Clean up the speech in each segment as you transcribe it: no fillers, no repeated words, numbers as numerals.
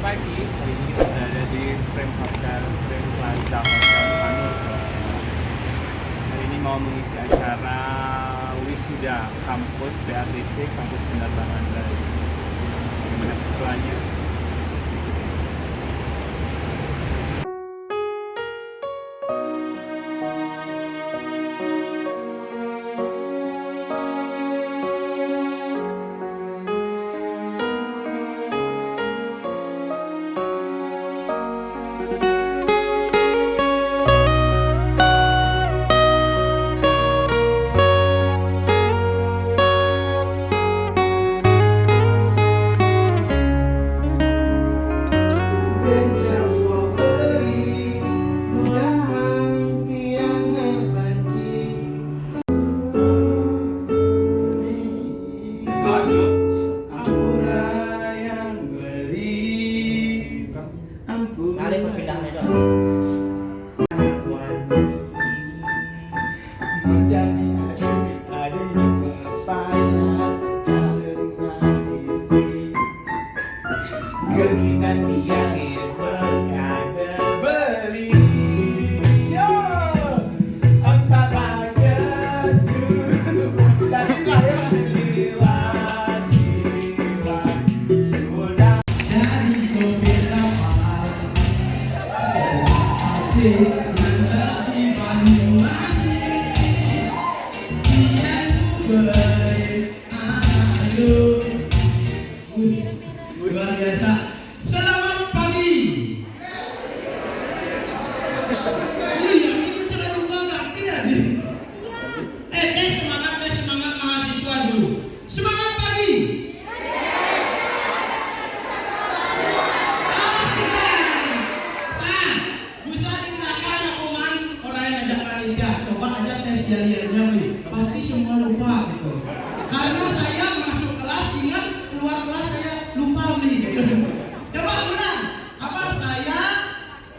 pagi. Hari ini kita berada di Frame Plaza Hotel Manur. Hari ini mau mengisi acara wisuda kampus BATC, kampus penerbangan Bali. Bagaimana keseruannya? Luar biasa. Selamat pagi. Iya, ini cenderung ganti ya sih. Semangat mahasiswa dulu. Semangat pagi. Bisa digunakan omongan orang yang ajak panitia. Coba aja tes jarinya beli. Pasti semua lupa gitu. Karena saya masuk kelas ingat, keluar kelas saya lupa beli gitu. Coba ulang. Apa saya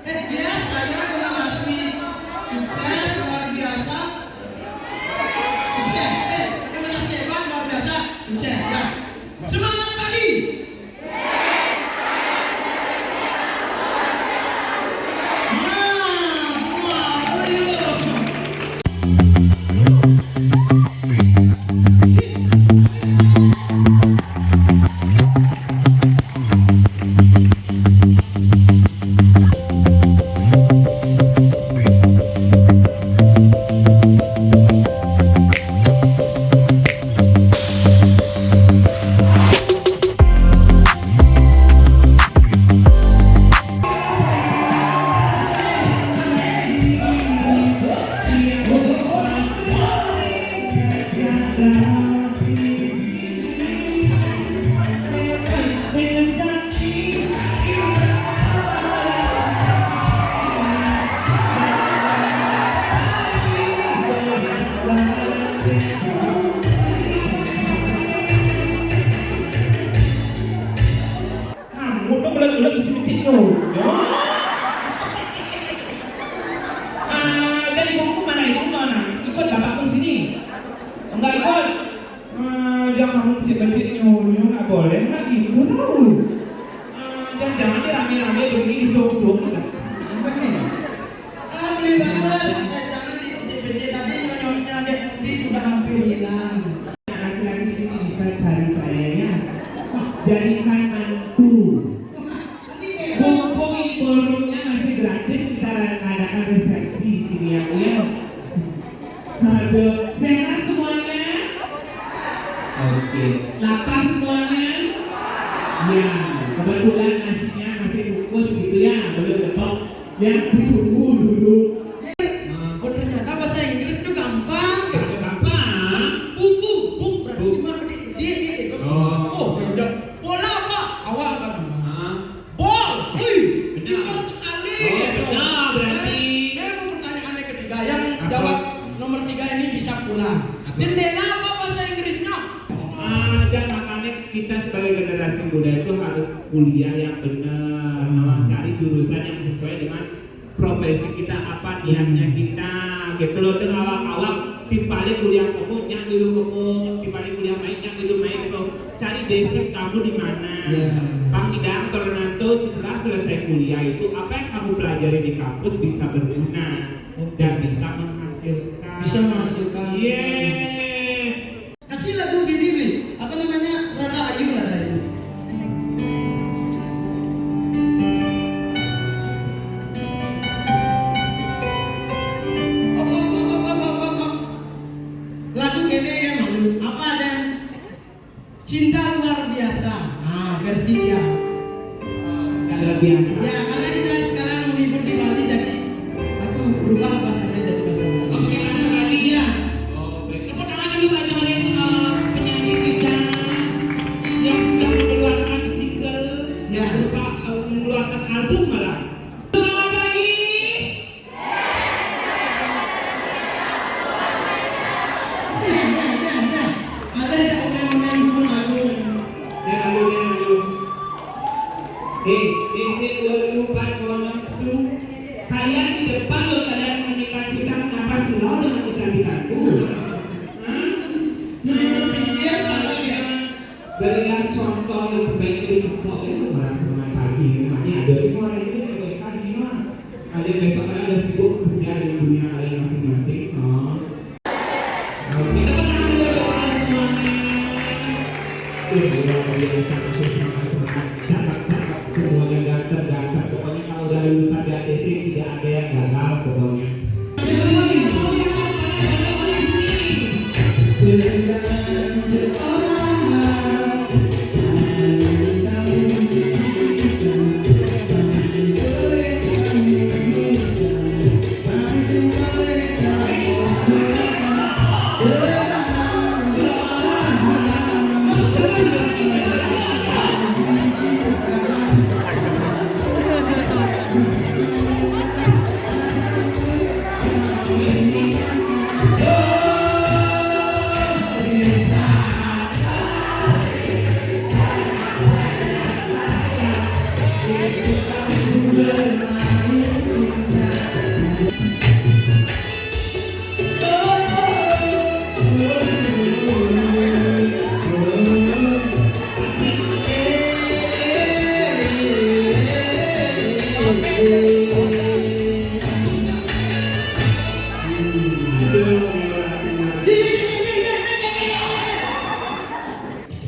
dengan Rasmi sukses luar biasa. Sukses. Dengan Rasmi luar biasa. Sukses ya. Semangat pagi. Kamu tuh belum isi mesinnya. Jadi kamu mana? Ikut bapakmu sini. Enggak ikut. Jangan kamu mesin nyuruh nggak boleh nggak gitu tau. Jangan rame-rame begini disuruh-suruh. Beli banget. Jangan dipecet tadi nyonya dia sudah hampir hilang. Laki-laki di sini bisa cari saya ya. Jadikan mantu. Mumpung ini ballroomnya masih gratis, kita adakan resepsi di sini ya. Aduh, sehat semuanya? Oke, lapar semuanya? Ya, kebetulan nasinya masih kukus gitu ya, belum ketok. Ya, ditunggu dulu. Oh ternyata bahasa Inggris itu gampang. Gampang? Bung, berarti gimana dia. Oh, udah. Bola apa? Awal kan? Bol. Benar sekali. Oh, benar berarti. Saya mau pertanyaan yang ketiga, yang jawab nomor 3 ini bisa pulang. Jendela apa bahasa Inggrisnya? Makanya kita sebagai generasi muda itu harus kuliah yang benar, cari jurusan yang sesuai dengan profesi kita, apa niatnya kita. Gitu loh, awak-awak timpale kuliah kamu yang dulu kamu timpale kuliah main yang dulu main itu cari basic kamu di mana. Bang Idang Tornado setelah selesai kuliah itu apa yang kamu pelajari di kampus bisa berguna dan bisa menghasilkan. Bisa menghasilkan. Kasih lagu gini beli apa namanya Rara Ayu. Lagu gini ya malu apa ada cinta luar biasa. Versi dia. Luar biasa. Ya karena kita sekarang menghibur di Bali jadi aku berubah bahasanya jadi bahasa Bali. Oke, bahasa Bali ya. Baik. Tepuk tangan dulu bagi penyanyi kita yang sedang mengeluarkan single yang berupa mengeluarkan album malah. Selamat pagi. Ada yang omen-omen hubung aku. Lalu. Lupa tu. Kalian di depan loh kalian menikah cinta kenapa selalu dengan kecantikanku? Pikir kalau ya. Berilah contoh yang terbaik dari contoh itu barang semangat pagi. Namanya ada semua orang ini yang mereka di mana? Kalian besok kalian udah sibuk kerja dengan dunia kalian masing-masing. Oke, teman-teman semuanya. Luar biasa, semangat, cakap semuanya ganteng. Pokoknya kalau udah lulusan di ATC tidak ada yang gagal pokoknya.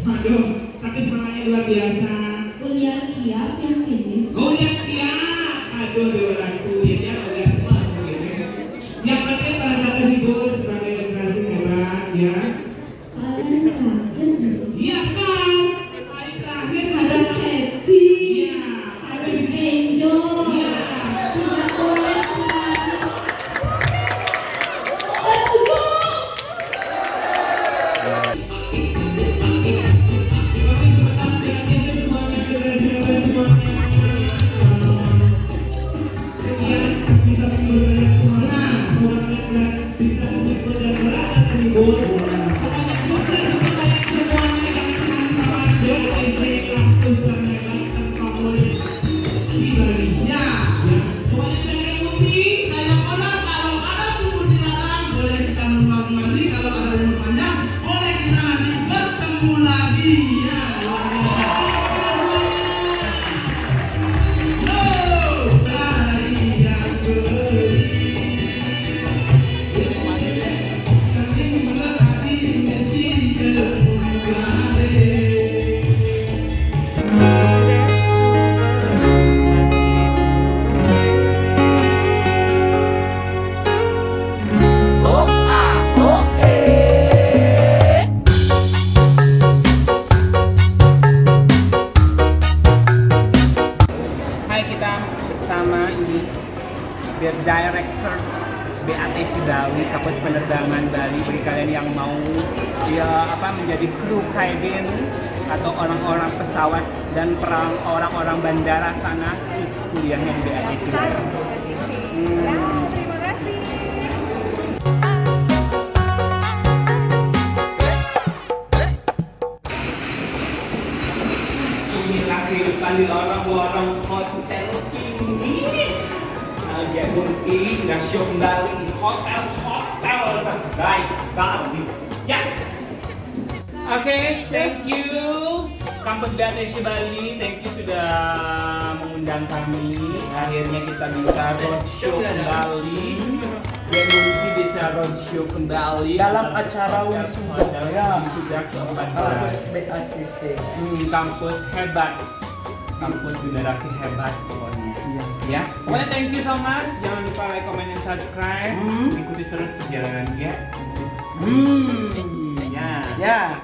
Aduh, tapi semangatnya luar biasa. Kuliah kiap yang ini. Oh ya, aduh dewaku ya udah mana ini. Yang penting pada saat hibur sebagai generasi hebat ya. Soalnya terakhir Iya kan, hari terakhir harus happy, Iya. harus enjoy, Iya. tidak boleh menangis. Setuju? Saya orang kalau ada sumur dilarang boleh kita numpang mandi, kalau ada umur panjang boleh kita nanti bertemu lagi ya. Hai, kita bersama ini The Director BATC Bali, Kampus Penerbangan Bali. Bagi kalian yang mau menjadi kru kabin atau orang-orang pesawat dan orang-orang bandara sana, cus kuliahnya di BATC Bali. Terima kasih. Inilah kehidupan di lorong-lorong hotel ini. Dia mungkin sudah syok kembali di hotel baik kali. Yes. Oke, thank you Kampus BATC Bali, thank you sudah mengundang kami. Akhirnya kita bisa roadshow kembali. Dan Multi bisa roadshow kembali Dalam acara wisuda ya. Wisuda ke-14. Kampus BATC. Kampus hebat, kampus generasi hebat pokoknya. Ya, pokoknya thank you so much. Jangan lupa like, comment, dan subscribe. Ikuti terus perjalanan dia. Ya. Ya.